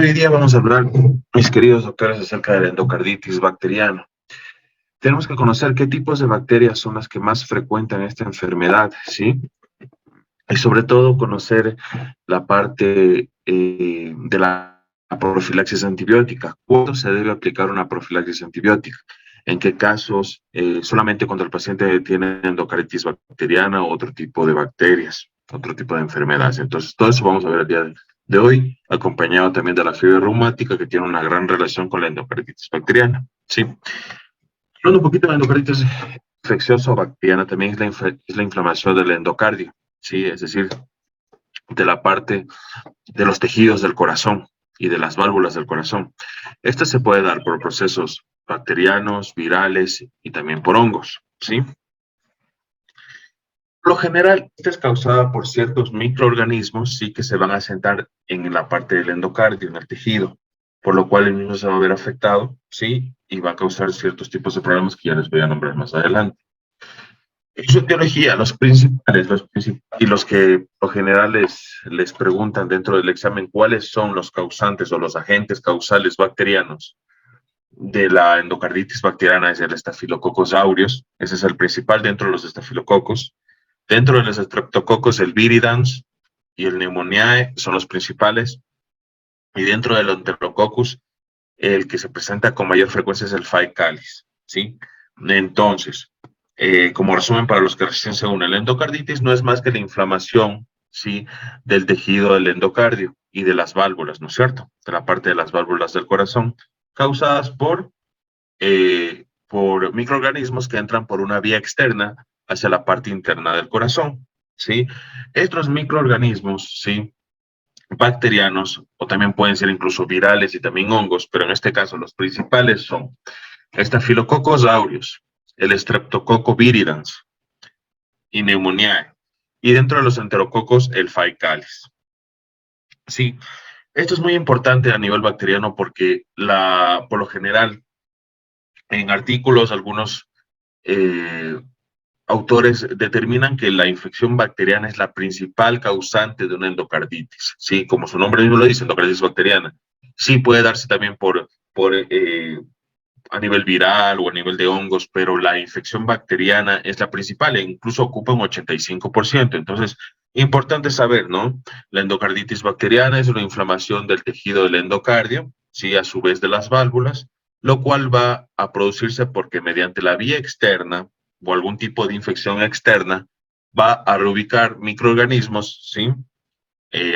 Hoy día vamos a hablar, mis queridos doctores, acerca de la endocarditis bacteriana. Tenemos que conocer qué tipos de bacterias son las que más frecuentan esta enfermedad, ¿sí? Y sobre todo conocer la parte de la profilaxis antibiótica. ¿Cuándo se debe aplicar una profilaxis antibiótica? ¿En qué casos? Solamente cuando el paciente tiene endocarditis bacteriana o otro tipo de bacterias, otro tipo de enfermedades. Entonces, todo eso vamos a ver el día de hoy, acompañado también de la fiebre reumática, que tiene una gran relación con la endocarditis bacteriana. Sí. Hablando un poquito de la endocarditis infecciosa o bacteriana, también es la inflamación del endocardio, sí, es decir, de la parte de los tejidos del corazón y de las válvulas del corazón. Esta se puede dar por procesos bacterianos, virales y también por hongos, ¿sí? Por lo general, esta es causada por ciertos microorganismos, sí, que se van a sentar en la parte del endocardio, en el tejido, por lo cual el mismo se va a ver afectado, sí, y va a causar ciertos tipos de problemas que ya les voy a nombrar más adelante. En su etiología, y los que por general les preguntan dentro del examen cuáles son los causantes o los agentes causales bacterianos de la endocarditis bacteriana es el Staphylococcus aureus, ese es el principal dentro de los estafilococos. Dentro de los streptococos, el viridans y el pneumoniae son los principales. Y dentro del enterococcus, el que se presenta con mayor frecuencia es el faecalis, ¿sí? Entonces, como resumen para los que recién se unen, la endocarditis no es más que la inflamación, ¿sí? Del tejido del endocardio y de las válvulas, ¿no es cierto? De la parte de las válvulas del corazón, causadas por microorganismos que entran por una vía externa hacia la parte interna del corazón, ¿sí? Estos microorganismos, ¿sí? Bacterianos, o también pueden ser incluso virales y también hongos, pero en este caso los principales son Staphylococcus aureus, el Streptococcus viridans y Pneumoniae, y dentro de los enterococos el Faecalis. Sí, esto es muy importante a nivel bacteriano porque por lo general en artículos algunos eh, autores determinan que la infección bacteriana es la principal causante de una endocarditis. Sí, como su nombre mismo lo dice, endocarditis bacteriana. Sí puede darse también a nivel viral o a nivel de hongos, pero la infección bacteriana es la principal e incluso ocupa un 85%. Entonces, importante saber, ¿no? La endocarditis bacteriana es una inflamación del tejido del endocardio, sí, a su vez de las válvulas, lo cual va a producirse porque mediante la vía externa o algún tipo de infección externa va a reubicar microorganismos, ¿sí?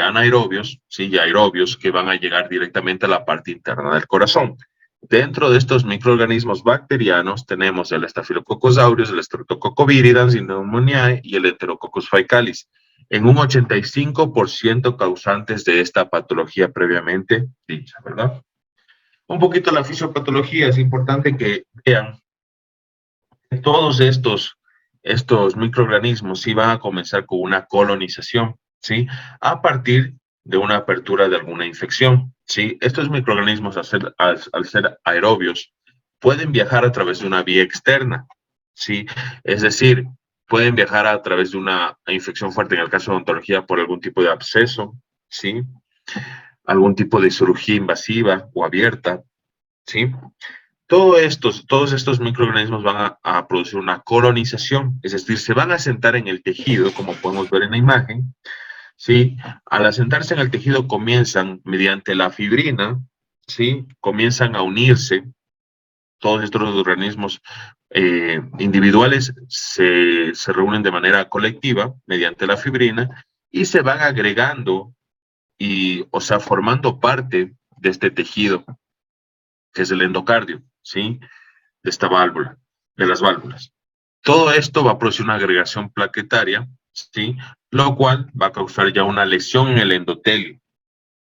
Anaerobios, ¿sí? Y aerobios que van a llegar directamente a la parte interna del corazón. Dentro de estos microorganismos bacterianos tenemos el Staphylococcus aureus, el Streptococcus viridans, Pneumoniae y el Enterococcus faecalis, en un 85% causantes de esta patología previamente dicha, ¿verdad? Un poquito la fisiopatología, es importante que vean que todos estos microorganismos sí van a comenzar con una colonización, ¿sí? A partir de una apertura de alguna infección, ¿sí? Estos microorganismos, al ser aerobios, pueden viajar a través de una vía externa, ¿sí? Es decir, pueden viajar a través de una infección fuerte, en el caso de odontología, por algún tipo de absceso, ¿sí? Algún tipo de cirugía invasiva o abierta, ¿sí? Todos estos microorganismos van a producir una colonización, es decir, se van a asentar en el tejido, como podemos ver en la imagen, ¿sí? Al asentarse en el tejido comienzan, mediante la fibrina, ¿sí? Comienzan a unirse, todos estos organismos individuales se reúnen de manera colectiva mediante la fibrina y se van agregando o sea, formando parte de este tejido, que es el endocardio, ¿sí? De esta válvula, de las válvulas. Todo esto va a producir una agregación plaquetaria, ¿sí? Lo cual va a causar ya una lesión en el endotelio,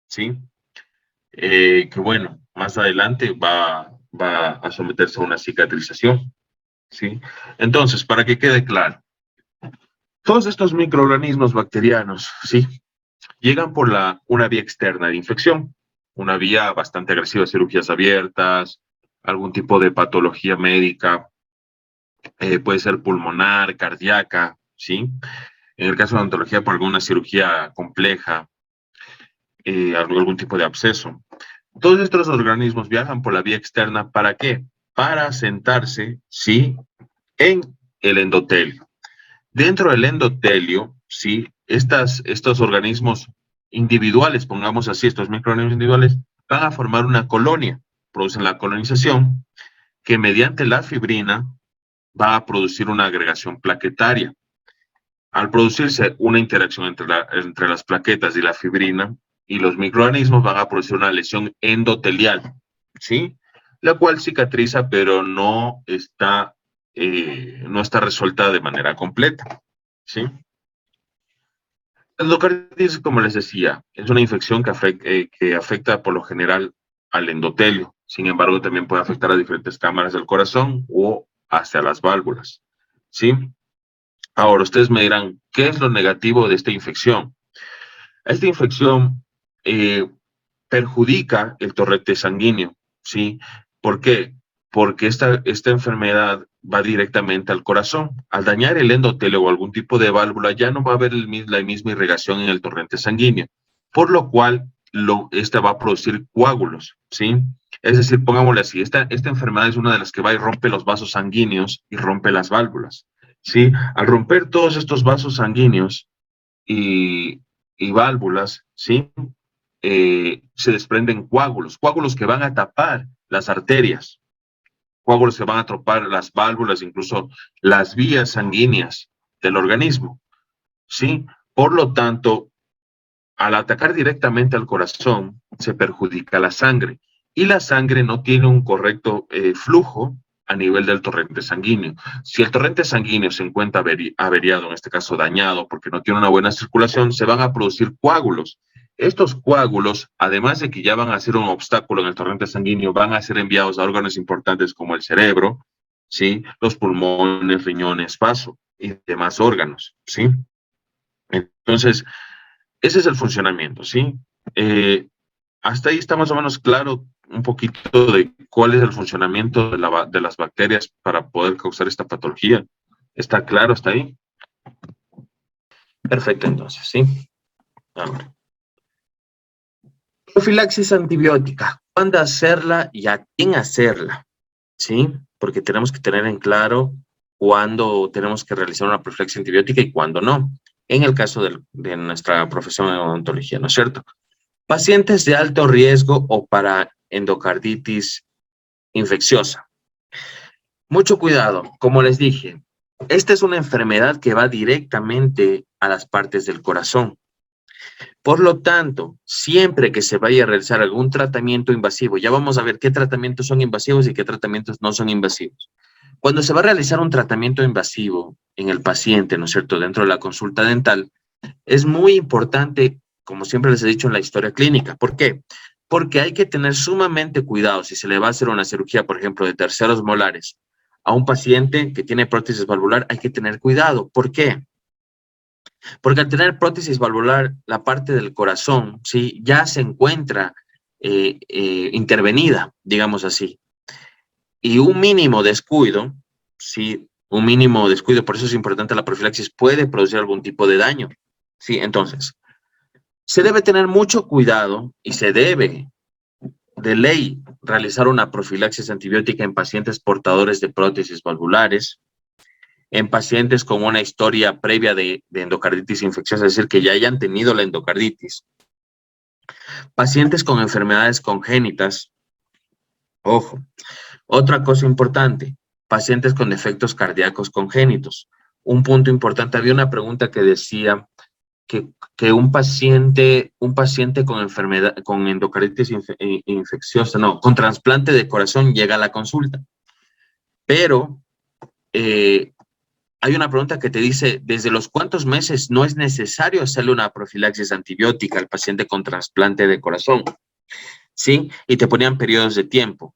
¿sí? Que bueno, más adelante va a someterse a una cicatrización, ¿sí? Entonces, para que quede claro, todos estos microorganismos bacterianos, ¿sí? Llegan por una vía externa de infección, una vía bastante agresiva, cirugías abiertas, algún tipo de patología médica, puede ser pulmonar, cardíaca, ¿sí? En el caso de odontología, por alguna cirugía compleja. algún tipo de absceso. Todos estos organismos viajan por la vía externa, ¿para qué? Para asentarse, sí, en el endotelio. Dentro del endotelio, sí, estos organismos individuales, pongamos así, estos microorganismos individuales, van a formar una colonia, producen la colonización, que mediante la fibrina va a producir una agregación plaquetaria. Al producirse una interacción entre las plaquetas y la fibrina y los microorganismos, van a producir una lesión endotelial, ¿sí? La cual cicatriza, pero no está resuelta de manera completa, ¿sí? La endocarditis, como les decía, es una infección que afecta por lo general al endotelio. Sin embargo, también puede afectar a diferentes cámaras del corazón o hacia las válvulas, ¿sí? Ahora, ustedes me dirán, ¿qué es lo negativo de esta infección? Esta infección eh, perjudica el torrente sanguíneo, ¿sí? ¿Por qué? Porque esta enfermedad va directamente al corazón. Al dañar el endotelio o algún tipo de válvula, ya no va a haber la misma irrigación en el torrente sanguíneo, por lo cual esta va a producir coágulos, ¿sí? Es decir, pongámosle así, esta enfermedad es una de las que va y rompe los vasos sanguíneos y rompe las válvulas, ¿sí? Al romper todos estos vasos sanguíneos y, y válvulas, ¿sí? Se desprenden coágulos que van a tapar las arterias, coágulos que van a tapar las válvulas, incluso las vías sanguíneas del organismo, ¿sí? Por lo tanto, al atacar directamente al corazón, se perjudica la sangre y la sangre no tiene un correcto flujo a nivel del torrente sanguíneo. Si el torrente sanguíneo se encuentra averiado, en este caso dañado, porque no tiene una buena circulación, se van a producir coágulos. Estos coágulos, además de que ya van a ser un obstáculo en el torrente sanguíneo, van a ser enviados a órganos importantes como el cerebro, ¿sí? Los pulmones, riñones, vaso y demás órganos, ¿sí? Entonces, ese es el funcionamiento, ¿sí? Hasta ahí está más o menos claro un poquito de cuál es el funcionamiento de las bacterias para poder causar esta patología. ¿Está claro hasta ahí? Perfecto, entonces, ¿sí? Ahora, profilaxis antibiótica. ¿Cuándo hacerla y a quién hacerla? ¿Sí? Porque tenemos que tener en claro cuándo tenemos que realizar una profilaxis antibiótica y cuándo no. En el caso de nuestra profesión de odontología, ¿no es cierto? Pacientes de alto riesgo o para endocarditis infecciosa. Mucho cuidado, como les dije, esta es una enfermedad que va directamente a las partes del corazón. Por lo tanto, siempre que se vaya a realizar algún tratamiento invasivo, ya vamos a ver qué tratamientos son invasivos y qué tratamientos no son invasivos. Cuando se va a realizar un tratamiento invasivo en el paciente, ¿no es cierto?, dentro de la consulta dental, es muy importante, como siempre les he dicho, en la historia clínica. ¿Por qué? Porque hay que tener sumamente cuidado si se le va a hacer una cirugía, por ejemplo, de terceros molares a un paciente que tiene prótesis valvular, hay que tener cuidado. ¿Por qué? Porque al tener prótesis valvular, la parte del corazón, ¿sí? Ya se encuentra intervenida, digamos así. Y un mínimo descuido, ¿sí? Un mínimo descuido, por eso es importante la profilaxis, puede producir algún tipo de daño. Sí, entonces, se debe tener mucho cuidado y se debe, de ley, realizar una profilaxis antibiótica en pacientes portadores de prótesis valvulares, en pacientes con una historia previa de endocarditis infecciosa, es decir, que ya hayan tenido la endocarditis, pacientes con enfermedades congénitas, ojo, otra cosa importante, pacientes con defectos cardíacos congénitos. Un punto importante, había una pregunta que decía que un paciente con enfermedad, con endocarditis infecciosa, no, con trasplante de corazón llega a la consulta. Pero hay una pregunta que te dice, ¿desde los cuántos meses no es necesario hacerle una profilaxis antibiótica al paciente con trasplante de corazón? ¿Sí? Y te ponían periodos de tiempo.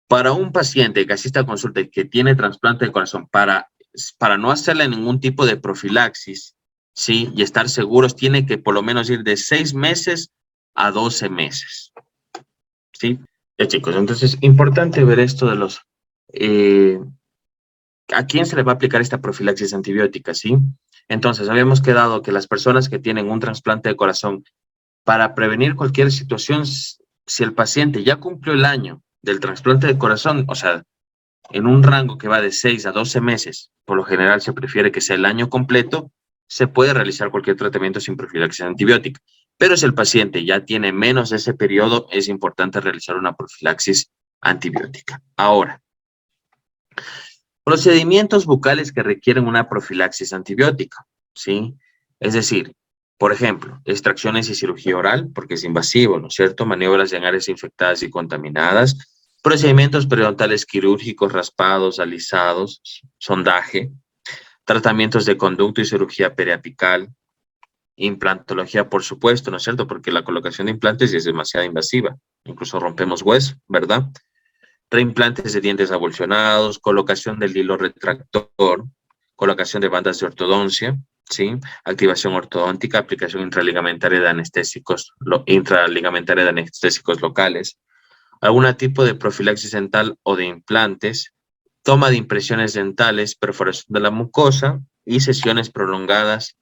Para un paciente que asiste a consulta y que tiene trasplante de corazón, para no hacerle ningún tipo de profilaxis, ¿sí? Y estar seguros, tiene que por lo menos ir de 6 meses a 12 meses, ¿sí? Ya, chicos, entonces, importante ver esto de los... ¿a quién se le va a aplicar esta profilaxis antibiótica, sí? Entonces, habíamos quedado que las personas que tienen un trasplante de corazón para prevenir cualquier situación, si el paciente ya cumplió el año del trasplante de corazón, o sea, en un rango que va de 6 a 12 meses, por lo general se prefiere que sea el año completo, se puede realizar cualquier tratamiento sin profilaxis antibiótica. Pero si el paciente ya tiene menos de ese periodo, es importante realizar una profilaxis antibiótica. Ahora, procedimientos bucales que requieren una profilaxis antibiótica, ¿sí? Es decir, por ejemplo, extracciones y cirugía oral, porque es invasivo, ¿no es cierto? Maniobras en áreas infectadas y contaminadas, procedimientos periodontales quirúrgicos, raspados, alisados, sondaje, tratamientos de conducto y cirugía periapical, implantología, por supuesto, ¿no es cierto? Porque la colocación de implantes es demasiado invasiva, incluso rompemos hueso, ¿verdad? Reimplantes de dientes abulsionados, colocación del hilo retractor, colocación de bandas de ortodoncia, ¿sí? Activación ortodóntica, aplicación intraligamentaria de anestésicos locales, algún tipo de profilaxis dental o de implantes, toma de impresiones dentales, perforación de la mucosa y sesiones prolongadas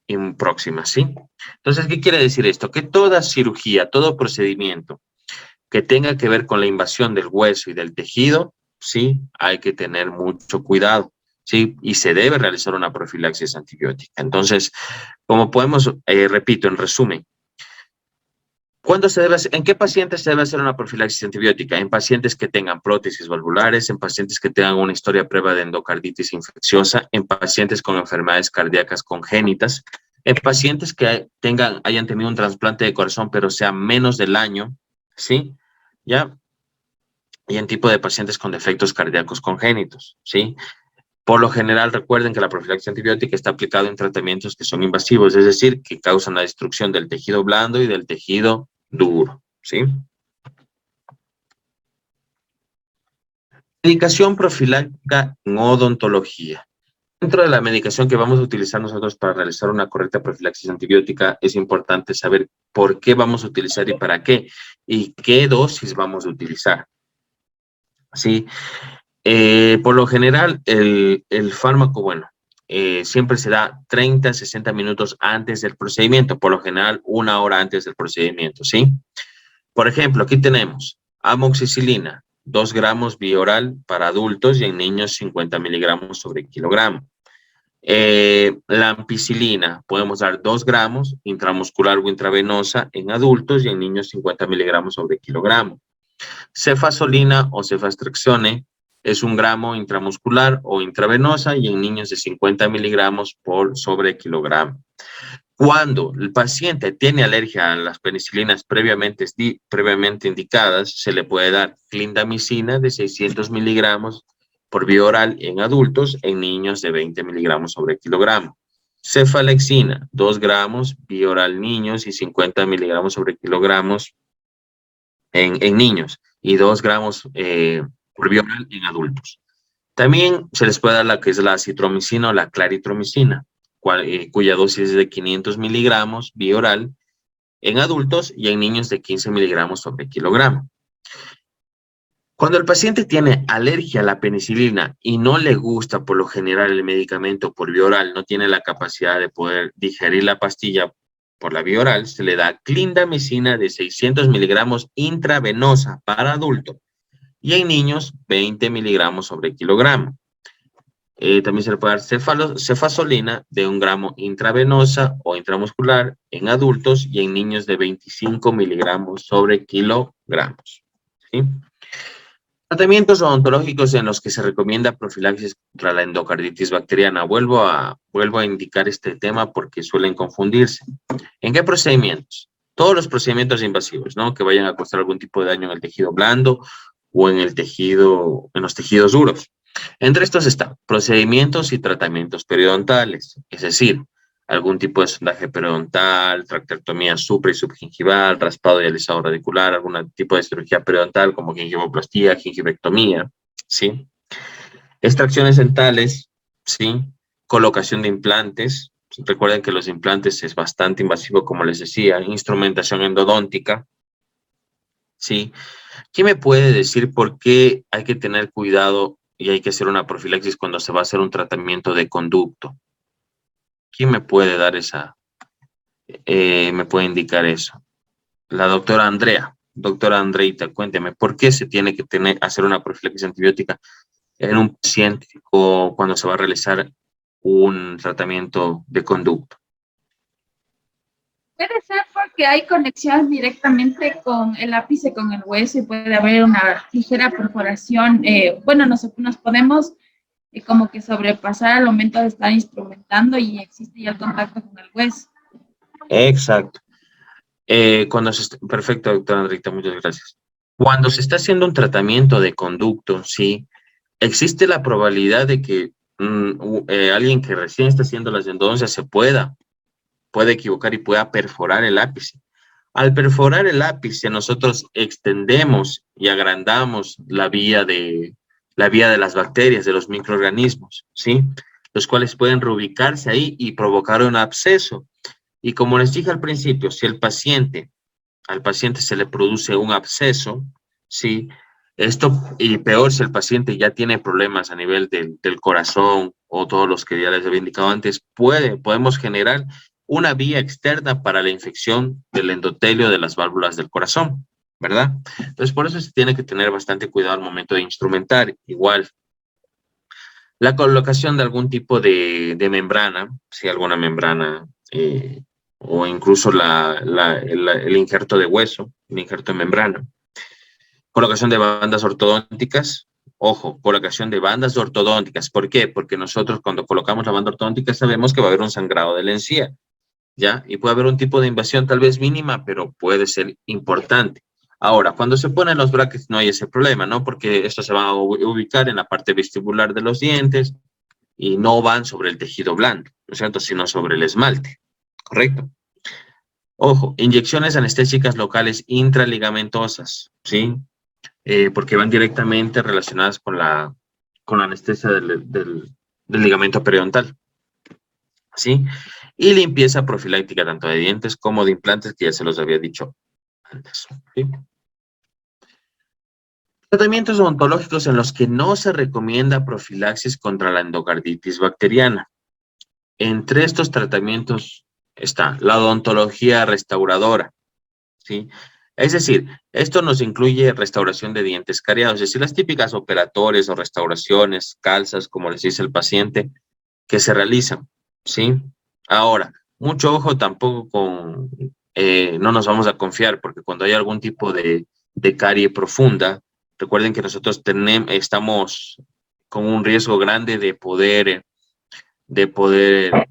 y próximas, ¿sí? Entonces, ¿qué quiere decir esto? Que toda cirugía, todo procedimiento que tenga que ver con la invasión del hueso y del tejido, sí, hay que tener mucho cuidado, sí, y se debe realizar una profilaxis antibiótica. Entonces, como podemos, repito, en resumen, ¿cuándo se debe hacer, en qué pacientes se debe hacer una profilaxis antibiótica? En pacientes que tengan prótesis valvulares, en pacientes que tengan una historia previa de endocarditis infecciosa, en pacientes con enfermedades cardíacas congénitas, en pacientes que hayan tenido un trasplante de corazón, pero sea menos del año, ¿sí? ¿Ya? Y en tipo de pacientes con defectos cardíacos congénitos, ¿sí? Por lo general, recuerden que la profilaxis antibiótica está aplicada en tratamientos que son invasivos, es decir, que causan la destrucción del tejido blando y del tejido duro, ¿sí? Medicación profiláctica en odontología. Dentro de la medicación que vamos a utilizar nosotros para realizar una correcta profilaxis antibiótica, es importante saber por qué vamos a utilizar y para qué, y qué dosis vamos a utilizar, ¿sí? Por lo general, el fármaco, bueno, siempre se da 30 a 60 minutos antes del procedimiento, por lo general 1 hora antes del procedimiento, ¿sí? Por ejemplo, aquí tenemos amoxicilina, 2 gramos vía oral para adultos y en niños 50 miligramos sobre kilogramo. La ampicilina, podemos dar 2 gramos intramuscular o intravenosa en adultos y en niños 50 miligramos sobre kilogramo. Cefazolina o cefastrexone es 1 gramo intramuscular o intravenosa y en niños de 50 miligramos por sobre kilogramo. Cuando el paciente tiene alergia a las penicilinas previamente indicadas, se le puede dar clindamicina de 600 miligramos por vía oral en adultos, en niños de 20 miligramos sobre kilogramo. Cefalexina, 2 gramos vía oral niños y 50 miligramos sobre kilogramos en niños y 2 gramos por vía oral en adultos. También se les puede dar la que es la acitromicina o la claritromicina, cuya dosis es de 500 miligramos vía oral en adultos y en niños de 15 miligramos sobre kilogramo. Cuando el paciente tiene alergia a la penicilina y no le gusta por lo general el medicamento por vía oral, no tiene la capacidad de poder digerir la pastilla por la vía oral, se le da clindamicina de 600 miligramos intravenosa para adulto y en niños 20 miligramos sobre kilogramo. También se le puede dar cefazolina de 1 gramo intravenosa o intramuscular en adultos y en niños de 25 miligramos sobre kilogramos, ¿sí? Tratamientos odontológicos en los que se recomienda profilaxis contra la endocarditis bacteriana. Vuelvo a indicar este tema porque suelen confundirse. ¿En qué procedimientos? Todos los procedimientos invasivos, ¿no? Que vayan a causar algún tipo de daño en el tejido blando o en los tejidos duros. Entre estos están procedimientos y tratamientos periodontales, es decir, algún tipo de sondaje periodontal, tractectomía supra y subgingival, raspado y alisado radicular, algún tipo de cirugía periodontal como gingivoplastía, gingivectomía, ¿sí? Extracciones dentales, ¿sí? Colocación de implantes. Recuerden que los implantes es bastante invasivo, como les decía, instrumentación endodóntica, ¿sí? ¿Quién me puede decir por qué hay que tener cuidado y hay que hacer una profilaxis cuando se va a hacer un tratamiento de conducto? ¿Quién me puede dar esa? me puede indicar eso. La doctora Andrea. Doctora Andreita, cuénteme, ¿por qué se tiene que hacer una profilaxis antibiótica en un paciente o cuando se va a realizar un tratamiento de conducto? Puede ser porque hay conexión directamente con el ápice, con el hueso, y puede haber una ligera perforación. Bueno, nos podemos como que sobrepasar al momento de estar instrumentando y existe ya el contacto con el hueso. Exacto. Perfecto, doctora Andreita, muchas gracias. Cuando se está haciendo un tratamiento de conducto, sí, existe la probabilidad de que alguien que recién está haciendo las endodoncias puede equivocar y pueda perforar el ápice. Al perforar el ápice, nosotros extendemos y agrandamos la vía de las bacterias, de los microorganismos, ¿sí? Los cuales pueden reubicarse ahí y provocar un absceso. Y como les dije al principio, si al paciente se le produce un absceso, ¿sí? Esto, y peor si el paciente ya tiene problemas a nivel del corazón o todos los que ya les había indicado antes, podemos generar una vía externa para la infección del endotelio de las válvulas del corazón, ¿verdad? Entonces, por eso se tiene que tener bastante cuidado al momento de instrumentar. Igual, la colocación de algún tipo de membrana, si alguna membrana, o incluso el injerto de hueso, el injerto de membrana. Colocación de bandas ortodónticas. Ojo, colocación de bandas ortodónticas. ¿Por qué? Porque nosotros cuando colocamos la banda ortodóntica sabemos que va a haber un sangrado de la encía, ¿ya? Y puede haber un tipo de invasión tal vez mínima, pero puede ser importante. Ahora, cuando se ponen los brackets no hay ese problema, ¿no? Porque estos se van a ubicar en la parte vestibular de los dientes y no van sobre el tejido blando, ¿no es cierto? Sino sobre el esmalte, ¿correcto? Ojo, inyecciones anestésicas locales intraligamentosas, ¿sí? Porque van directamente relacionadas con la anestesia del ligamento periodontal, ¿sí? Y limpieza profiláctica tanto de dientes como de implantes, que ya se los había dicho antes, ¿sí? Tratamientos odontológicos en los que no se recomienda profilaxis contra la endocarditis bacteriana. Entre estos tratamientos está la odontología restauradora, ¿sí? Es decir, esto nos incluye restauración de dientes cariados, es decir, las típicas operatorias o restauraciones, calzas, como les dice el paciente, que se realizan, ¿sí? Ahora, mucho ojo tampoco no nos vamos a confiar, porque cuando hay algún tipo de carie profunda, recuerden que nosotros estamos con un riesgo grande de poder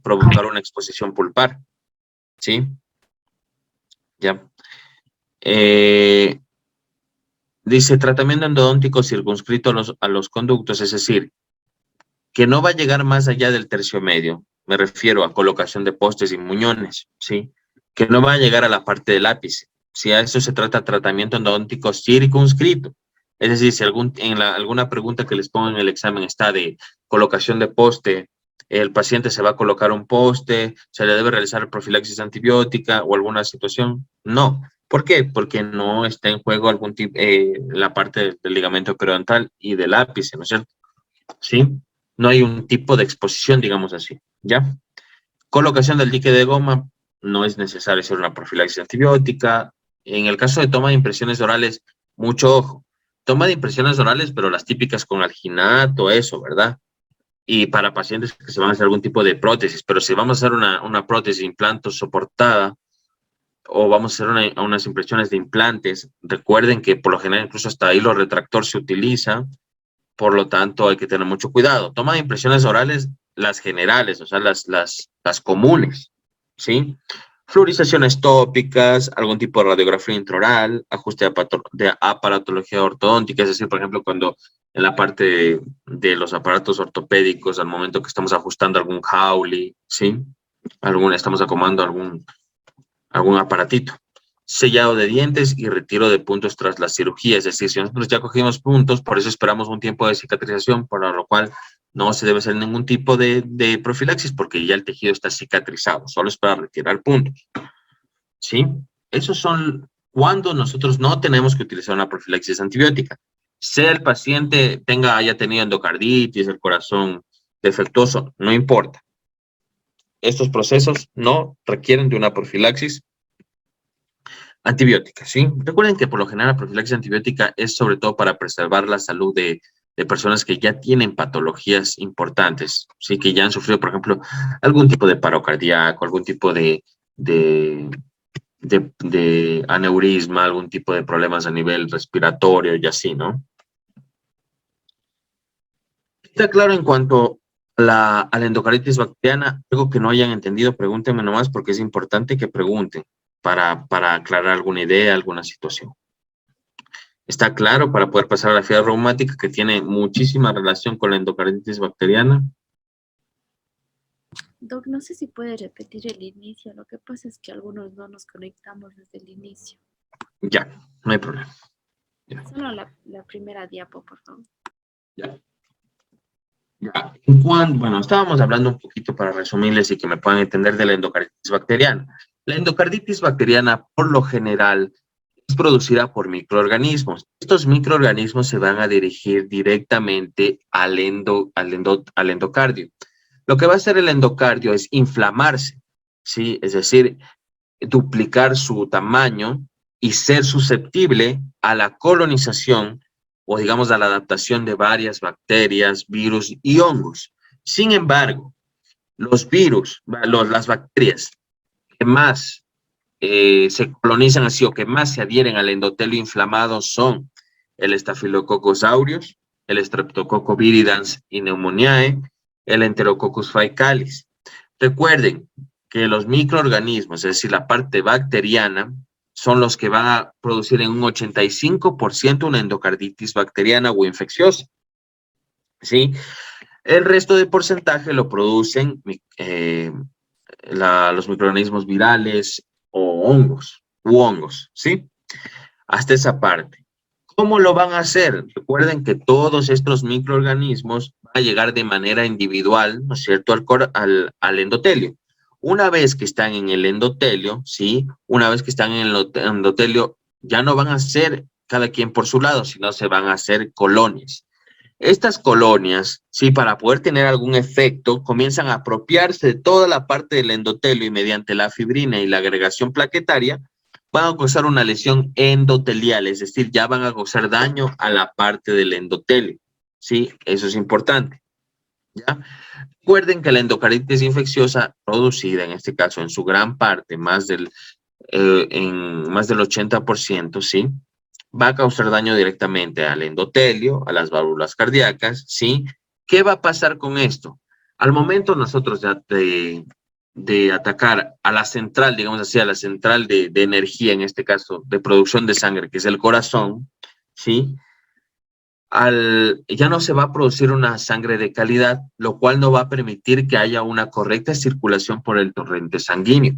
provocar una exposición pulpar, ¿sí? Ya. Dice, tratamiento endodóntico circunscrito a los conductos, es decir, que no va a llegar más allá del tercio medio. Me refiero a colocación de postes y muñones, ¿sí? Que no va a llegar a la parte del ápice. Si a eso se trata tratamiento endodóntico circunscrito. Es decir, si alguna pregunta que les pongo en el examen está de colocación de poste, el paciente se va a colocar un poste, se le debe realizar profilaxis antibiótica o alguna situación. No. ¿Por qué? Porque no está en juego la parte del ligamento periodontal y del ápice, ¿no es cierto? ¿Sí? No hay un tipo de exposición, digamos así, ¿ya? Colocación del dique de goma, no es necesario hacer una profilaxis antibiótica. En el caso de toma de impresiones orales, mucho ojo. Toma de impresiones orales, pero las típicas con alginato, eso, ¿verdad? Y para pacientes que se van a hacer algún tipo de prótesis, pero si vamos a hacer una prótesis implanto soportada o vamos a hacer unas impresiones de implantes, recuerden que por lo general incluso hasta hilo retractor se utiliza, por lo tanto hay que tener mucho cuidado. Toma de impresiones orales, las generales, o sea, las comunes, ¿sí? Fluorizaciones tópicas, algún tipo de radiografía intraoral, ajuste de aparatología ortodóntica, es decir, por ejemplo, cuando en la parte de los aparatos ortopédicos, al momento que estamos ajustando algún Hawley, ¿sí? Estamos acomodando algún aparatito. Sellado de dientes y retiro de puntos tras la cirugía. Es decir, si nosotros ya cogimos puntos, por eso esperamos un tiempo de cicatrización, para lo cual no se debe hacer ningún tipo de profilaxis, porque ya el tejido está cicatrizado, solo es para retirar puntos. ¿Sí? Esos son cuando nosotros no tenemos que utilizar una profilaxis antibiótica. Sea el paciente haya tenido endocarditis, el corazón defectuoso, no importa. estos procesos no requieren de una profilaxis antibiótica, ¿sí? Recuerden que por lo general la profilaxis antibiótica es sobre todo para preservar la salud de personas que ya tienen patologías importantes, ¿sí? Que ya han sufrido, por ejemplo, algún tipo de paro cardíaco, algún tipo de aneurisma, algún tipo de problemas a nivel respiratorio y así, ¿no? ¿Está claro en cuanto a la endocarditis bacteriana? Algo que no hayan entendido, pregúntenme nomás porque es importante que pregunten para aclarar alguna idea, alguna situación. ¿Está claro para poder pasar a la fiebre reumática que tiene muchísima relación con la endocarditis bacteriana? Doc, no sé si puede repetir el inicio. Lo que pasa es que algunos no nos conectamos desde el inicio. Ya, no hay problema. Ya. Solo la primera diapo, por favor. Ya. Ya. Bueno, estábamos hablando un poquito para resumirles y que me puedan entender de la endocarditis bacteriana. La endocarditis bacteriana, por lo general, es producida por microorganismos. Estos microorganismos se van a dirigir directamente al endocardio. Lo que va a hacer el endocardio es inflamarse, ¿sí? Es decir, duplicar su tamaño y ser susceptible a la colonización o, digamos, a la adaptación de varias bacterias, virus y hongos. Sin embargo, los virus, las bacterias que más se colonizan así o que más se adhieren al endotelio inflamado son el Staphylococcus aureus, el Streptococcus viridans y pneumoniae, el Enterococcus faecalis. Recuerden que los microorganismos, es decir, la parte bacteriana, son los que van a producir en un 85% una endocarditis bacteriana o infecciosa, ¿sí? El resto de porcentaje lo producen los microorganismos virales o hongos, ¿sí? Hasta esa parte. ¿Cómo lo van a hacer? Recuerden que todos estos microorganismos van a llegar de manera individual, ¿no es cierto?, al endotelio. Una vez que están en el endotelio, ¿sí? Una vez que están en el endotelio, ya no van a ser cada quien por su lado, sino se van a hacer colonias. Estas colonias, ¿sí? Para poder tener algún efecto, comienzan a apropiarse de toda la parte del endotelio y mediante la fibrina y la agregación plaquetaria, van a causar una lesión endotelial, es decir, ya van a causar daño a la parte del endotelio, ¿sí? Eso es importante, ¿ya? Recuerden que la endocarditis infecciosa producida, en este caso, en su gran parte, más del 80%, ¿sí? Va a causar daño directamente al endotelio, a las válvulas cardíacas, ¿sí? ¿Qué va a pasar con esto? Al momento nosotros de atacar a la central, digamos así, a la central de energía, en este caso, de producción de sangre, que es el corazón, ¿sí? Ya no se va a producir una sangre de calidad, lo cual no va a permitir que haya una correcta circulación por el torrente sanguíneo.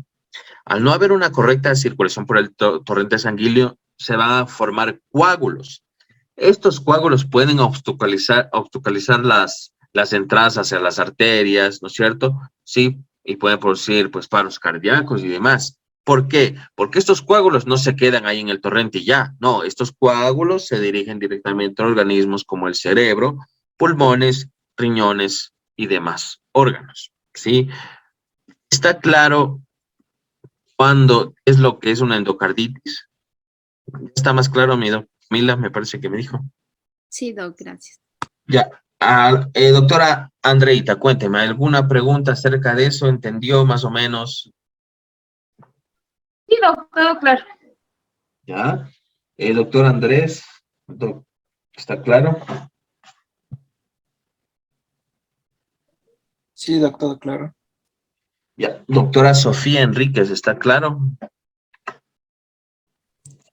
Al no haber una correcta circulación por el torrente sanguíneo, se van a formar coágulos. Estos coágulos pueden obstaculizar las entradas hacia las arterias, ¿no es cierto? Sí, y pueden producir pues paros cardíacos y demás. ¿Por qué? Porque estos coágulos no se quedan ahí en el torrente y ya. No, estos coágulos se dirigen directamente a organismos como el cerebro, pulmones, riñones y demás órganos, ¿sí? ¿Está claro cuándo es lo que es una endocarditis? ¿Está más claro, Mila, me parece que me dijo? Sí, Doc, gracias. Ya. Doctora Andreita, cuénteme, ¿alguna pregunta acerca de eso? ¿Entendió más o menos? Sí, todo claro. Ya. Doctor Andrés, ¿está claro? Sí, doctor, claro. Ya. Doctora Sofía Enríquez, ¿está claro?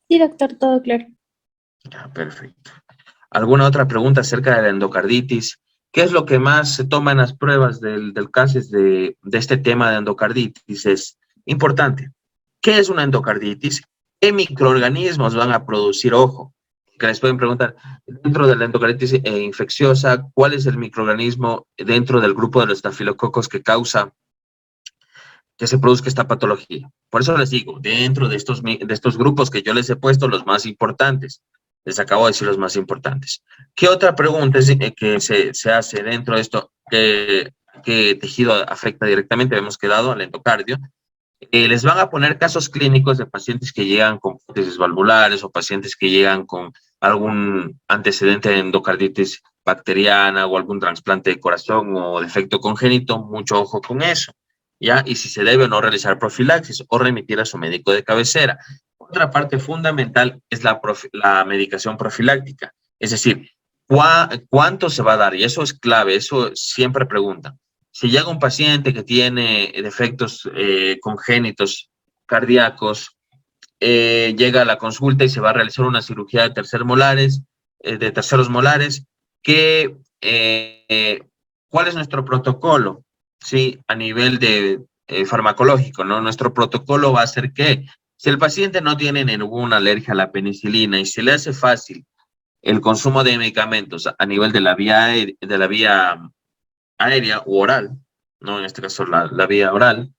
Sí, doctor, todo claro. Ya, perfecto. ¿Alguna otra pregunta acerca de la endocarditis? ¿Qué es lo que más se toma en las pruebas del CASES de este tema de endocarditis? Es importante. ¿Qué es una endocarditis? ¿Qué microorganismos van a producir? Ojo, que les pueden preguntar, dentro de la endocarditis infecciosa, ¿cuál es el microorganismo dentro del grupo de los estafilococos que causa que se produzca esta patología? Por eso les digo, dentro de estos grupos que yo les he puesto, los más importantes. Les acabo de decir los más importantes. ¿Qué otra pregunta es que se hace dentro de esto? qué tejido afecta directamente, hemos quedado al endocardio. Les van a poner casos clínicos de pacientes que llegan con prótesis valvulares o pacientes que llegan con algún antecedente de endocarditis bacteriana o algún trasplante de corazón o defecto congénito. Mucho ojo con eso, ¿ya? Y si se debe o no realizar profilaxis o remitir a su médico de cabecera. Otra parte fundamental es la medicación profiláctica, es decir, ¿cuánto se va a dar? Y eso es clave, eso siempre preguntan. Si llega un paciente que tiene defectos congénitos cardíacos, llega a la consulta y se va a realizar una cirugía de terceros molares, ¿cuál es nuestro protocolo? Sí, a nivel de farmacológico, ¿no? Nuestro protocolo va a ser que si el paciente no tiene ninguna alergia a la penicilina y se le hace fácil el consumo de medicamentos a nivel de la vía aérea u oral, ¿no? En este caso la vía oral,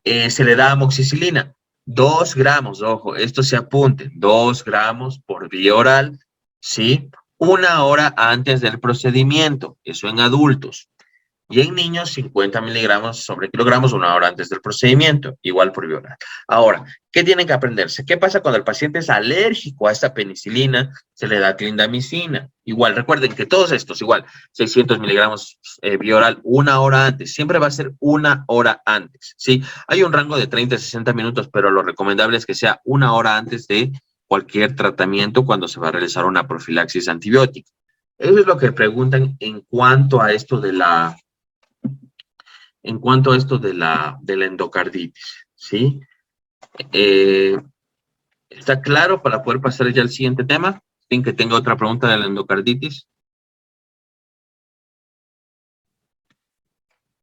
se le da amoxicilina, 2 gramos, ojo, esto se apunte, 2 gramos por vía oral, ¿sí? 1 hora antes del procedimiento, eso en adultos. Y en niños, 50 miligramos sobre kilogramos 1 hora antes del procedimiento, igual por vía oral. Ahora, ¿qué tienen que aprenderse? ¿Qué pasa cuando el paciente es alérgico a esta penicilina? Se le da clindamicina. Igual, recuerden que todos estos, igual, 600 miligramos vía oral 1 hora antes. Siempre va a ser 1 hora antes, ¿sí? Hay un rango de 30 a 60 minutos, pero lo recomendable es que sea 1 hora antes de cualquier tratamiento cuando se va a realizar una profilaxis antibiótica. Eso es lo que preguntan en cuanto a esto de la endocarditis, ¿sí? ¿Está claro para poder pasar ya al siguiente tema? Sin que tenga otra pregunta de la endocarditis.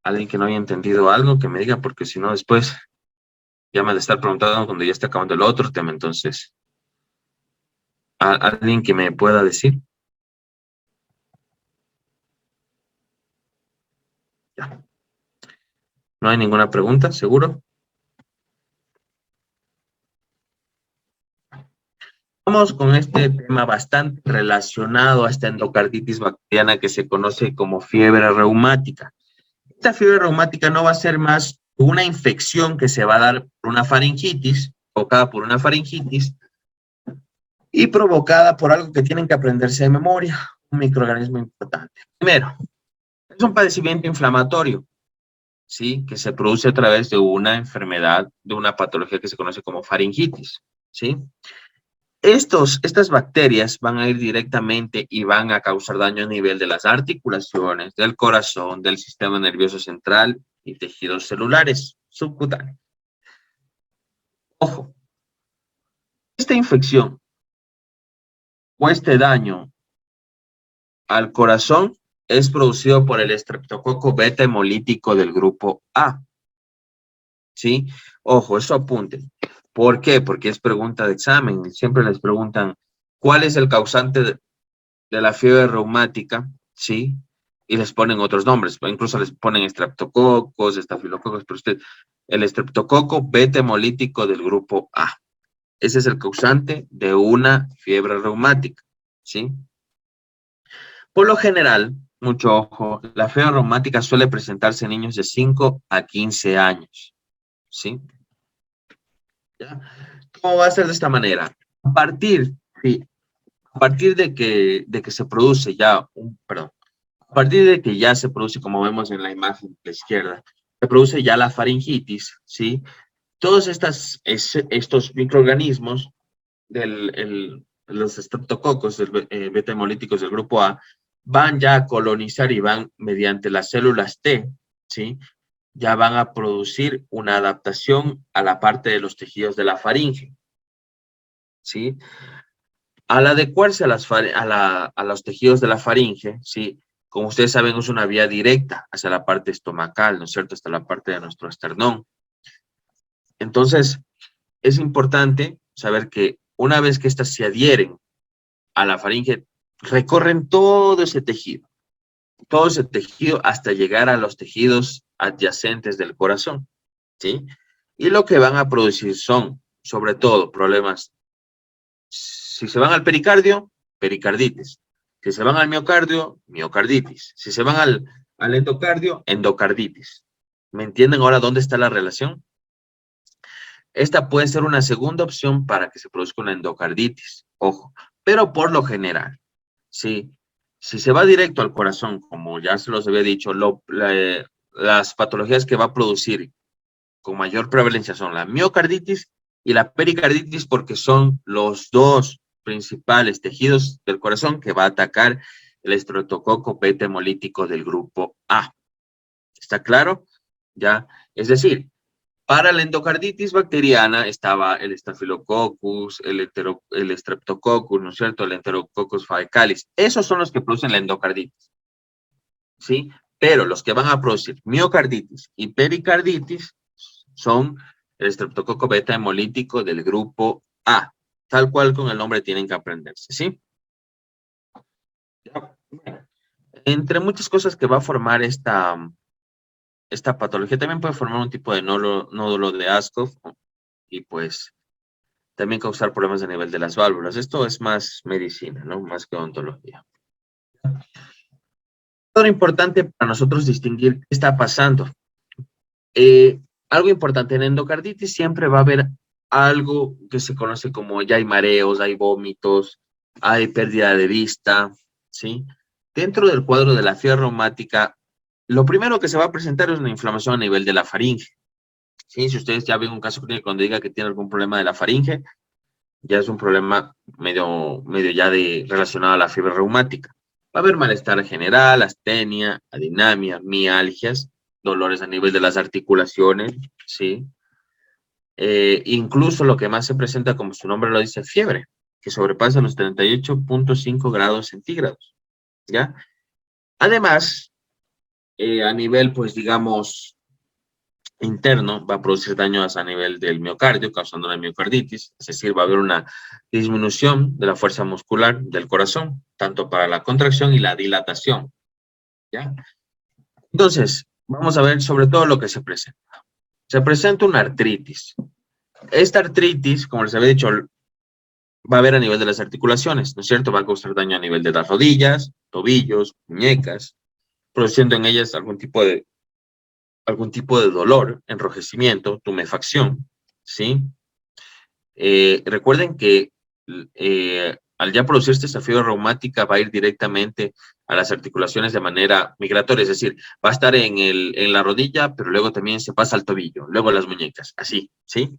Alguien que no haya entendido algo, que me diga, porque si no después ya me ha de estar preguntando cuando ya esté acabando el otro tema. Entonces, ¿alguien que me pueda decir? Ya. ¿No hay ninguna pregunta, seguro? Vamos con este tema bastante relacionado a esta endocarditis bacteriana que se conoce como fiebre reumática. Esta fiebre reumática no va a ser más una infección que se va a dar por una faringitis, provocada por una faringitis, y provocada por algo que tienen que aprenderse de memoria, un microorganismo importante. Primero, es un padecimiento inflamatorio, ¿sí? Que se produce a través de una enfermedad, de una patología que se conoce como faringitis, ¿sí? Estas bacterias van a ir directamente y van a causar daño a nivel de las articulaciones, del corazón, del sistema nervioso central y tejidos celulares subcutáneos. Ojo, esta infección o este daño al corazón es producido por el estreptococo beta hemolítico del grupo A. ¿Sí? Ojo, eso apunten. ¿Por qué? Porque es pregunta de examen. Siempre les preguntan, ¿cuál es el causante de la fiebre reumática? ¿Sí? Y les ponen otros nombres. Incluso les ponen estreptococos, estafilococos, pero el estreptococo beta hemolítico del grupo A. Ese es el causante de una fiebre reumática. ¿Sí? Por lo general, mucho ojo, la fiebre reumática suele presentarse en niños de 5 a 15 años. ¿Sí? ¿Ya? ¿Cómo va a ser de esta manera? A partir de que se produce ya, a partir de que ya se produce, como vemos en la imagen de la izquierda, se produce ya la faringitis, ¿sí? Todos estos microorganismos, los estreptococos beta hemolíticos del grupo A, van ya a colonizar y van mediante las células T, ¿sí? Ya van a producir una adaptación a la parte de los tejidos de la faringe, ¿sí? Al adecuarse a los tejidos de la faringe, ¿sí? Como ustedes saben, es una vía directa hacia la parte estomacal, ¿no es cierto? Hasta la parte de nuestro esternón. Entonces, es importante saber que una vez que estas se adhieren a la faringe, recorren todo ese tejido hasta llegar a los tejidos adyacentes del corazón, ¿sí? Y lo que van a producir son, sobre todo, problemas. Si se van al pericardio, pericarditis. Si se van al miocardio, miocarditis. Si se van al endocardio, endocarditis. ¿Me entienden ahora dónde está la relación? Esta puede ser una segunda opción para que se produzca una endocarditis, ojo, pero por lo general, ¿sí? Si se va directo al corazón, como ya se los había dicho, las patologías que va a producir con mayor prevalencia son la miocarditis y la pericarditis, porque son los dos principales tejidos del corazón que va a atacar el estreptococo beta hemolítico del grupo A. ¿Está claro? Ya, es decir, para la endocarditis bacteriana estaba el Staphylococcus, el Streptococcus, ¿no es cierto? El Enterococcus faecalis. Esos son los que producen la endocarditis, ¿sí? Pero los que van a producir miocarditis y pericarditis son el Streptococo beta hemolítico del grupo A, tal cual con el nombre tienen que aprenderse, ¿sí? Entre muchas cosas que va a formar esta patología, también puede formar un tipo de nódulo de Aschhoff y pues también causar problemas a nivel de las válvulas. Esto es más medicina, ¿no? Más que odontología. Todo importante para nosotros distinguir qué está pasando. Algo importante, en endocarditis siempre va a haber algo que se conoce como ya hay mareos, hay vómitos, hay pérdida de vista, ¿sí? Dentro del cuadro de la fiebre reumática, lo primero que se va a presentar es una inflamación a nivel de la faringe, ¿sí? Si ustedes ya ven un caso clínico cuando diga que tiene algún problema de la faringe, ya es un problema medio ya relacionado a la fiebre reumática. Va a haber malestar general, astenia, adinamia, mialgias, dolores a nivel de las articulaciones, ¿sí? Incluso lo que más se presenta, como su nombre lo dice, fiebre, que sobrepasa los 38.5 grados centígrados, ¿ya? Además, a nivel, pues, digamos, interno, va a producir daños a nivel del miocardio, causando una miocarditis, es decir, va a haber una disminución de la fuerza muscular del corazón, tanto para la contracción y la dilatación, ¿ya? Entonces, vamos a ver sobre todo lo que se presenta. Se presenta una artritis. Esta artritis, como les había dicho, va a haber a nivel de las articulaciones, ¿no es cierto? Va a causar daño a nivel de las rodillas, tobillos, muñecas, produciendo en ellas algún tipo de dolor, enrojecimiento, tumefacción, ¿sí? Recuerden que al ya producirse esta fiebre reumática va a ir directamente a las articulaciones de manera migratoria, es decir, va a estar en la rodilla, pero luego también se pasa al tobillo, luego a las muñecas, así, ¿sí?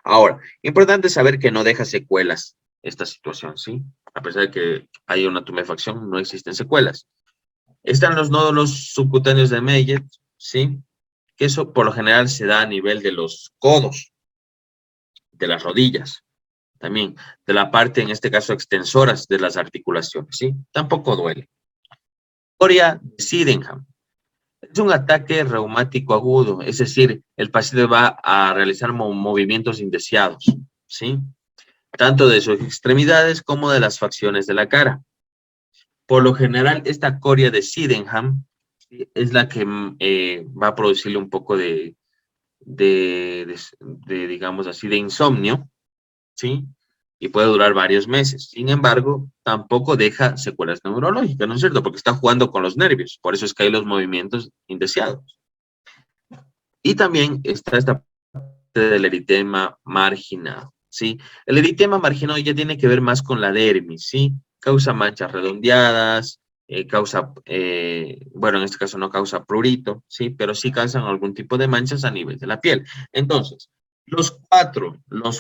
Ahora, importante saber que no deja secuelas esta situación, ¿sí? A pesar de que hay una tumefacción, no existen secuelas. Están los nódulos subcutáneos de Meyer, ¿sí? Que eso por lo general se da a nivel de los codos, de las rodillas, también de la parte, en este caso, extensoras de las articulaciones, ¿sí? Tampoco duele. Coria de Sydenham. Es un ataque reumático agudo, es decir, el paciente va a realizar movimientos indeseados, ¿sí? Tanto de sus extremidades como de las facciones de la cara. Por lo general, esta coria de Sydenham es la que va a producirle un poco de, digamos así, de insomnio, ¿sí? Y puede durar varios meses. Sin embargo, tampoco deja secuelas neurológicas, ¿no es cierto? Porque está jugando con los nervios. Por eso es que hay los movimientos indeseados. Y también está esta parte del eritema marginado, ¿sí? El eritema marginado ya tiene que ver más con la dermis, ¿sí? Causa manchas redondeadas, bueno, en este caso no causa prurito, ¿sí? Pero sí causan algún tipo de manchas a nivel de la piel. Entonces, los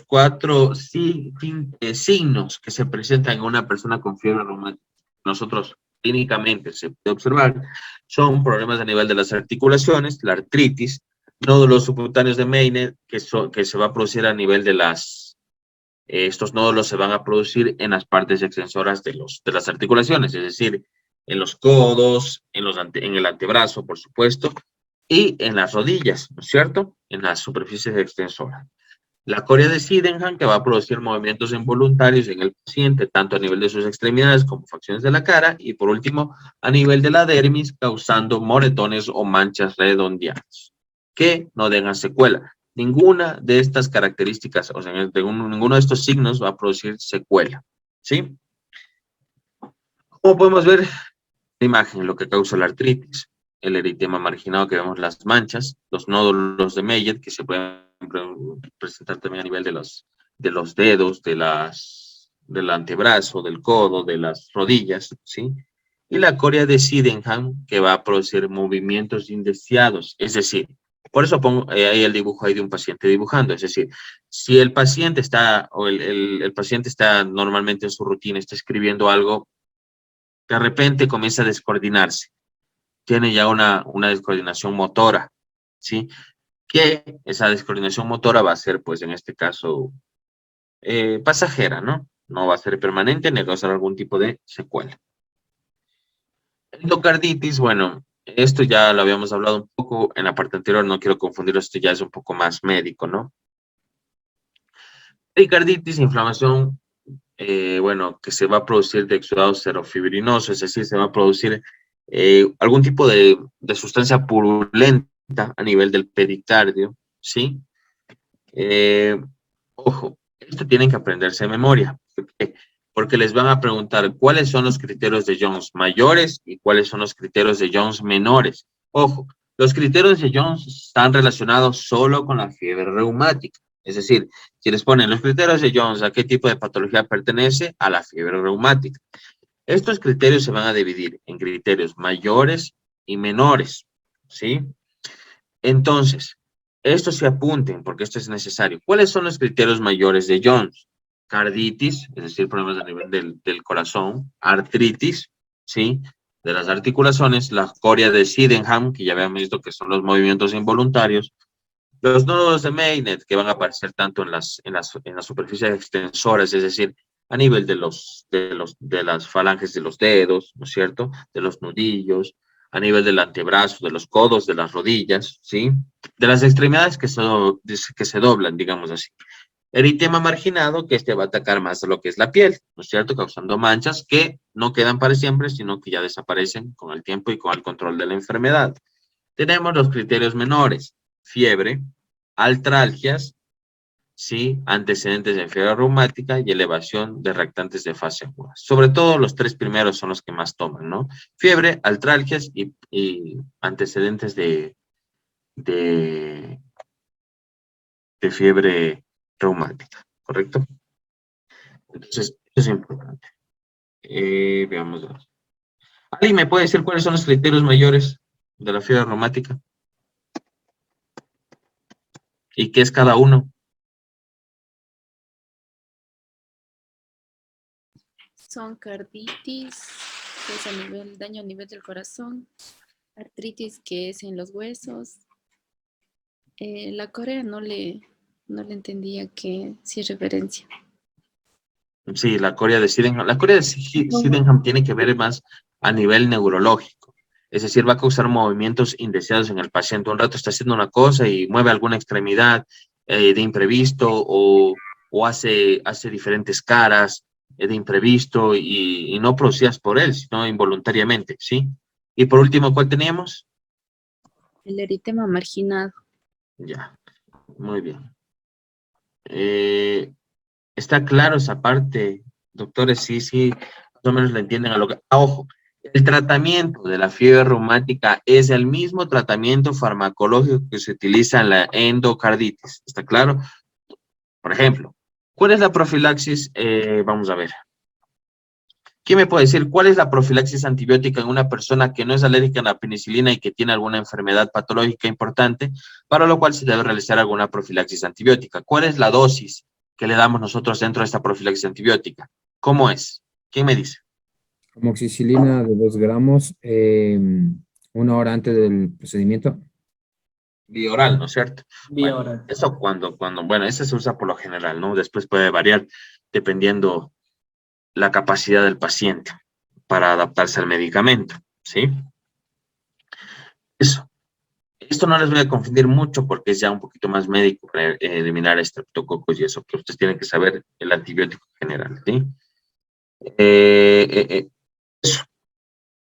cuatro signos que se presentan en una persona con fiebre reumática, nosotros clínicamente se puede observar, son problemas a nivel de las articulaciones, la artritis, nódulos subcutáneos de Meiner, que se va a producir a nivel de estos nódulos se van a producir en las partes extensoras de las articulaciones, es decir, en los codos, en el antebrazo, por supuesto, y en las rodillas, ¿no es cierto? En las superficies extensoras. La coria de Sydenham, que va a producir movimientos involuntarios en el paciente, tanto a nivel de sus extremidades como facciones de la cara, y por último, a nivel de la dermis, causando moretones o manchas redondeadas, que no dejan secuela. Ninguna de estas características, o sea, ninguno de estos signos va a producir secuela, ¿sí? Como podemos ver, la imagen, lo que causa la artritis. el eritema marginado, que vemos las manchas, los nódulos de Meyer, que se pueden presentar también a nivel de los dedos, del antebrazo, del codo, de las rodillas, ¿sí? Y la corea de Sydenham, que va a producir movimientos indeseados, es decir, por eso pongo ahí el dibujo ahí de un paciente dibujando, es decir, si el paciente está, o el paciente está normalmente en su rutina, está escribiendo algo, de repente comienza a descoordinarse, tiene ya una descoordinación motora, ¿sí? Que esa descoordinación motora va a ser, pues en este caso, pasajera, ¿no? No va a ser permanente ni va a causar algún tipo de secuela. Endocarditis, bueno, esto ya lo habíamos hablado un poco en la parte anterior, no quiero confundir, esto ya es un poco más médico, ¿no? Pericarditis, inflamación, bueno, que se va a producir de exudado serofibrinoso, es decir, se va a producir algún tipo de sustancia purulenta a nivel del pericardio, ¿sí? Ojo, esto tienen que aprenderse de memoria. ¿Por qué? Porque les van a preguntar cuáles son los criterios de Jones mayores y cuáles son los criterios de Jones menores. Ojo, los criterios de Jones están relacionados solo con la fiebre reumática. Es decir, si les ponen los criterios de Jones, ¿a qué tipo de patología pertenece? A la fiebre reumática. Estos criterios se van a dividir en criterios mayores y menores, ¿sí? Entonces, estos se apunten porque esto es necesario. ¿Cuáles son los criterios mayores de Jones? Carditis, es decir, problemas a nivel del corazón, artritis, ¿sí? De las articulaciones, la corea de Sydenham, que ya habíamos visto que son los movimientos involuntarios, los nódulos de Maynard, que van a aparecer tanto en las superficies extensoras, es decir, a nivel de las falanges de los dedos, ¿no es cierto? De los nudillos, a nivel del antebrazo, de los codos, de las rodillas, ¿sí? De las extremidades que se doblan, digamos así. Eritema marginado, que este va a atacar más a lo que es la piel, ¿no es cierto? Causando manchas que no quedan para siempre, sino que ya desaparecen con el tiempo y con el control de la enfermedad. Tenemos los criterios menores, fiebre, artralgias, ¿sí? Antecedentes de fiebre reumática y elevación de reactantes de fase aguda. Sobre todo los tres primeros son los que más toman, ¿no? Fiebre, artralgias y antecedentes de fiebre reumática, ¿correcto? Entonces, eso es importante. Veamos. ¿Alguien me puede decir cuáles son los criterios mayores de la fiebre reumática? ¿Y qué es cada uno? Son carditis, que es daño a nivel del corazón, artritis, que es en los huesos. La corea no le entendía que sí es referencia. Sí, la corea de Sydenham. La corea de Sydenham tiene que ver más a nivel neurológico. Es decir, va a causar movimientos indeseados en el paciente. Un rato está haciendo una cosa y mueve alguna extremidad de imprevisto o hace diferentes caras de imprevisto y no producidas por él, sino involuntariamente, ¿sí? Y por último, ¿cuál teníamos? El eritema marginado. Ya, muy bien. ¿Está claro esa parte, doctores? Sí, más o menos le entienden a lo que... ojo, el tratamiento de la fiebre reumática es el mismo tratamiento farmacológico que se utiliza en la endocarditis. ¿Está claro? Por ejemplo, ¿cuál es la profilaxis? Vamos a ver. ¿Quién me puede decir cuál es la profilaxis antibiótica en una persona que no es alérgica a la penicilina y que tiene alguna enfermedad patológica importante, para lo cual se debe realizar alguna profilaxis antibiótica? ¿Cuál es la dosis que le damos nosotros dentro de esta profilaxis antibiótica? ¿Cómo es? ¿Quién me dice? Amoxicilina de 2 gramos, 1 hora antes del procedimiento. Vía oral, ¿no es cierto? Vía Bueno, oral. eso bueno, ese se usa por lo general, ¿no? Después puede variar dependiendo la capacidad del paciente para adaptarse al medicamento, ¿sí? Eso. Esto no les voy a confundir mucho porque es ya un poquito más médico para eliminar estreptococos y eso, pero ustedes tienen que saber el antibiótico general, ¿sí? Eso.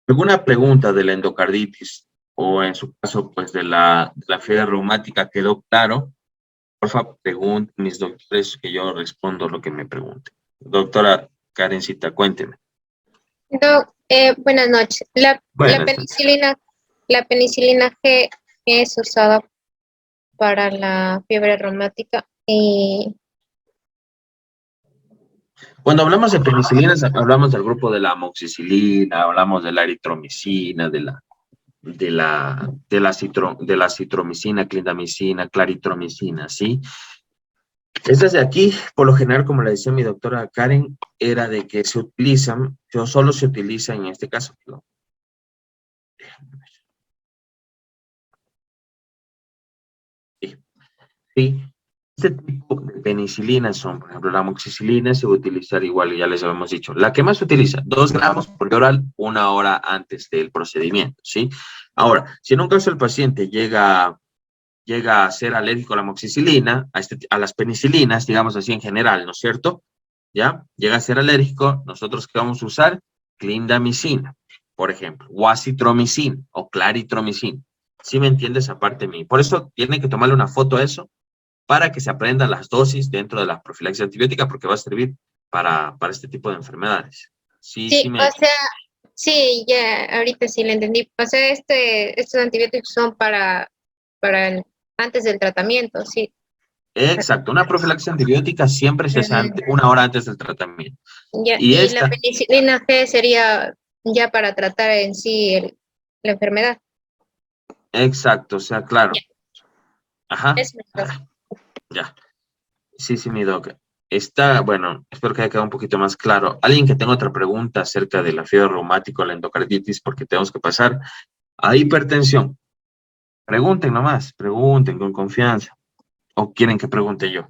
¿Alguna pregunta de la endocarditis o en su caso, pues, de la fiebre reumática quedó claro? Por favor, pregunten mis doctores que yo respondo lo que me pregunten. Doctora Karencita, cuénteme. Buenas noches. La Buenas noches. penicilina, La penicilina G es usada para la fiebre reumática y Cuando hablamos de penicilinas, hablamos del grupo de la amoxicilina, hablamos de la eritromicina, de la citromicina, clindamicina, claritromicina, ¿sí? Estas de aquí, por lo general, como le decía mi doctora Karen, era de que se utilizan, yo solo se utiliza en este caso, ¿no? Sí, sí. Este tipo de penicilinas son, por ejemplo, la amoxicilina se va a utilizar igual, ya les habíamos dicho. La que más se utiliza, 2 gramos por vía oral, 1 hora antes del procedimiento, ¿sí? Ahora, si en un caso el paciente llega a ser alérgico a la amoxicilina, a las penicilinas, digamos así en general, ¿no es cierto? ¿Ya? Llega a ser alérgico, nosotros ¿qué vamos a usar? Clindamicina, por ejemplo, o acitromicina o claritromicina. ¿Sí me entiendes aparte de mí? Por eso tiene que tomarle una foto a eso para que se aprendan las dosis dentro de la profilaxis antibiótica porque va a servir para este tipo de enfermedades. Sí, sí, me... o sea, sí, ya ahorita sí le entendí. O sea, estos antibióticos son antes del tratamiento, sí. Exacto, una profilaxis antibiótica siempre se hace Ujú. 1 hora antes del tratamiento. Ya, Y y la esta, penicilina G sería ya para tratar en sí la enfermedad. exacto, o sea, claro. Ajá, Es mejor. ya. Sí, mi doc. Está, bueno, espero que haya quedado un poquito más claro. Alguien que tenga otra pregunta acerca de la fiebre reumática o la endocarditis, porque tenemos que pasar a hipertensión. Pregunten nomás, pregunten con confianza. ¿O quieren que pregunte yo?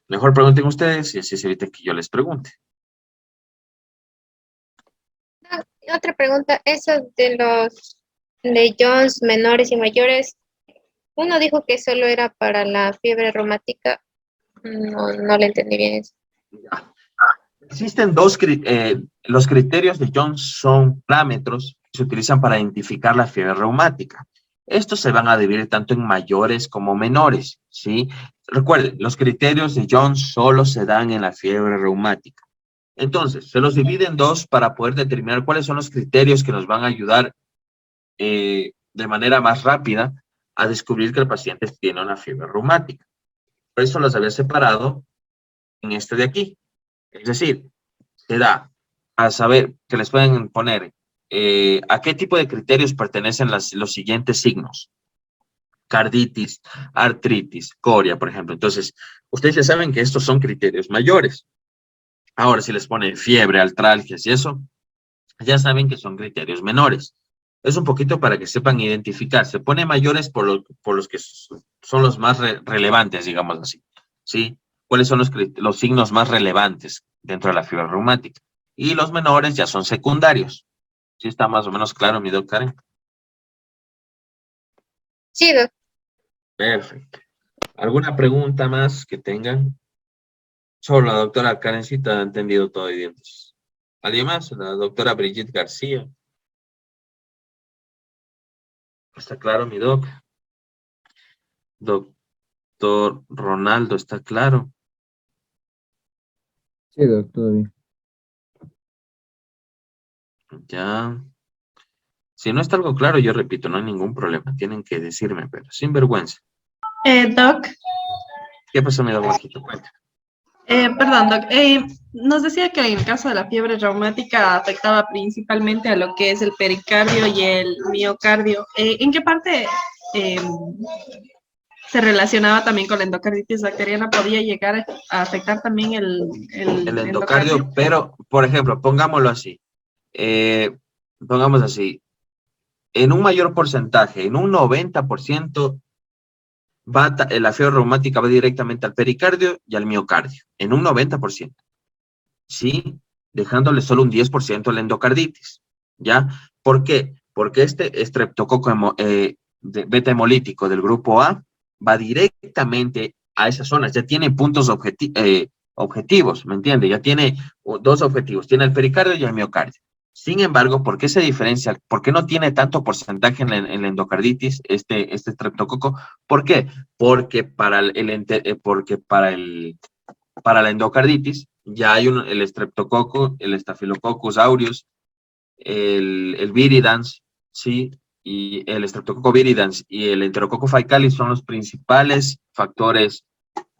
Mejor pregunten ustedes y así se evita que yo les pregunte. Otra pregunta, eso de los de Jones menores y mayores, uno dijo que solo era para la fiebre reumática, no le entendí bien eso. Existen los criterios de Jones son parámetros que se utilizan para identificar la fiebre reumática. Estos se van a dividir tanto en mayores como menores, ¿sí? Recuerden, los criterios de Jones solo se dan en la fiebre reumática. Entonces, se los divide en dos para poder determinar cuáles son los criterios que nos van a ayudar de manera más rápida a descubrir que el paciente tiene una fiebre reumática. Por eso los había separado en este de aquí. Es decir, se da a saber que les pueden poner a qué tipo de criterios pertenecen los siguientes signos. Carditis, artritis, coria, por ejemplo. Entonces, ustedes ya saben que estos son criterios mayores. Ahora, si les ponen fiebre, artralgias y eso, ya saben que son criterios menores. Es un poquito para que sepan identificar. Se pone mayores por los que son los más relevantes, digamos así. ¿Sí? ¿Cuáles son los signos más relevantes dentro de la fiebre reumática? Y los menores ya son secundarios. ¿Sí está más o menos claro, mi doctor Karen? Sí, doc. Perfecto. ¿Alguna pregunta más que tengan? Solo la doctora Karencita ha entendido todo de dientes. ¿Alguien más? La doctora Brigitte García. ¿Está claro, mi doc? Doctor Ronaldo, ¿está claro? Sí, doc, todo bien. Ya. Si no está algo claro, yo repito, no hay ningún problema. Tienen que decirme, pero sin vergüenza. Doc, ¿Qué pasó, mi doc Marquito? Cuenta. perdón, Doc, nos decía que en el caso de la fiebre reumática afectaba principalmente a lo que es el pericardio y el miocardio. ¿En qué parte se relacionaba también con la endocarditis bacteriana? ¿Podía llegar a afectar también El el endocardio, pero, por ejemplo, pongámoslo así. Pongamos así. En un mayor porcentaje, en un 90%, la fiebre reumática va directamente al pericardio y al miocardio, en un 90%, ¿sí? Dejándole solo un 10% a la endocarditis, ¿ya? ¿Por qué? Porque este estreptococo beta hemolítico del grupo A va directamente a esas zonas, ya tiene puntos objetivos, ¿me entiende? Ya tiene dos objetivos, tiene el pericardio y el miocardio. Sin embargo, ¿por qué se diferencia? ¿Por qué no tiene tanto porcentaje en la endocarditis este estreptococo? ¿Por qué? Porque para la endocarditis ya hay el estreptococo, el Staphylococcus aureus, el viridans, ¿sí? y el Streptococcus viridans y el Enterococcus faecalis son los principales factores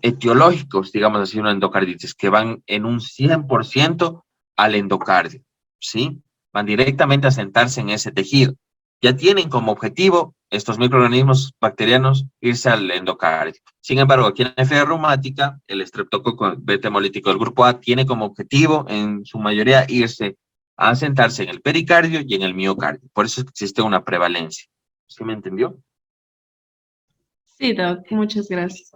etiológicos, digamos así, una endocarditis, que van en un 100% al endocardio, ¿sí? Van directamente a sentarse en ese tejido. Ya tienen como objetivo estos microorganismos bacterianos irse al endocardio. Sin embargo, aquí en la fiebre reumática, el estreptococo beta hemolítico del grupo A tiene como objetivo, en su mayoría, irse a sentarse en el pericardio y en el miocardio. Por eso existe una prevalencia. ¿Sí me entendió? Sí, Doc, muchas gracias.